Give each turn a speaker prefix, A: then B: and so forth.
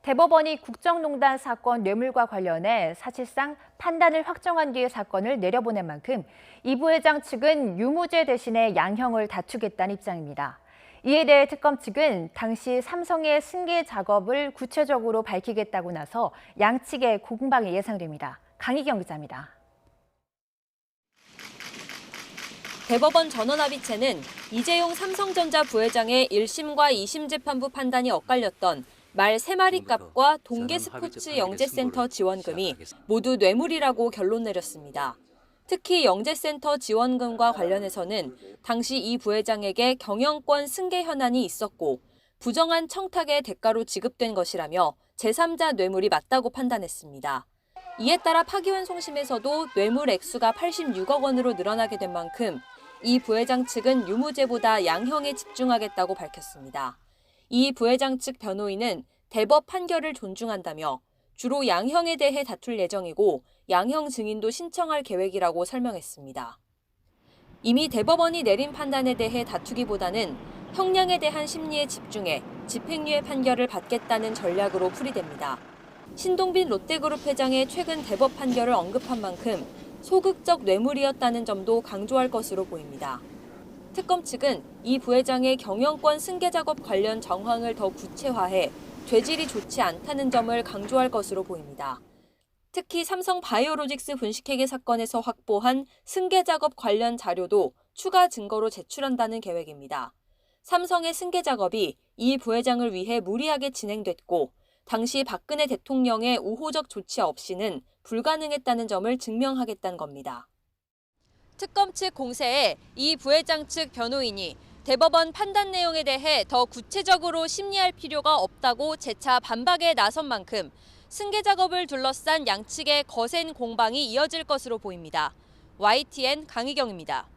A: 대법원이 국정농단 사건 뇌물과 관련해 사실상 판단을 확정한 뒤에 사건을 내려보낸 만큼 이 부회장 측은 유무죄 대신에 양형을 다투겠다는 입장입니다. 이에 대해 특검 측은 당시 삼성의 승계 작업을 구체적으로 밝히겠다고 나서 양측의 공방이 예상됩니다. 강희경 기자입니다.
B: 대법원 전원합의체는 이재용 삼성전자 부회장의 1심과 2심 재판부 판단이 엇갈렸던 말 3마리 값과 동계 스포츠 영재센터 지원금이 모두 뇌물이라고 결론 내렸습니다. 특히 영재센터 지원금과 관련해서는 당시 이 부회장에게 경영권 승계 현안이 있었고 부정한 청탁의 대가로 지급된 것이라며 제3자 뇌물이 맞다고 판단했습니다. 이에 따라 파기환 송심에서도 뇌물 액수가 86억 원으로 늘어나게 된 만큼 이 부회장 측은 유무죄보다 양형에 집중하겠다고 밝혔습니다. 이 부회장 측 변호인은 대법 판결을 존중한다며 주로 양형에 대해 다툴 예정이고 양형 증인도 신청할 계획이라고 설명했습니다. 이미 대법원이 내린 판단에 대해 다투기보다는 형량에 대한 심리에 집중해 집행유예 판결을 받겠다는 전략으로 풀이됩니다. 신동빈 롯데그룹 회장의 최근 대법 판결을 언급한 만큼 소극적 뇌물이었다는 점도 강조할 것으로 보입니다. 특검 측은 이 부회장의 경영권 승계 작업 관련 정황을 더 구체화해 죄질이 좋지 않다는 점을 강조할 것으로 보입니다. 특히 삼성 바이오로직스 분식회계 사건에서 확보한 승계 작업 관련 자료도 추가 증거로 제출한다는 계획입니다. 삼성의 승계 작업이 이 부회장을 위해 무리하게 진행됐고 당시 박근혜 대통령의 우호적 조치 없이는 불가능했다는 점을 증명하겠다는 겁니다. 특검 측 공세에 이 부회장 측 변호인이 대법원 판단 내용에 대해 더 구체적으로 심리할 필요가 없다고 재차 반박에 나선 만큼 승계 작업을 둘러싼 양측의 거센 공방이 이어질 것으로 보입니다. YTN 강희경입니다.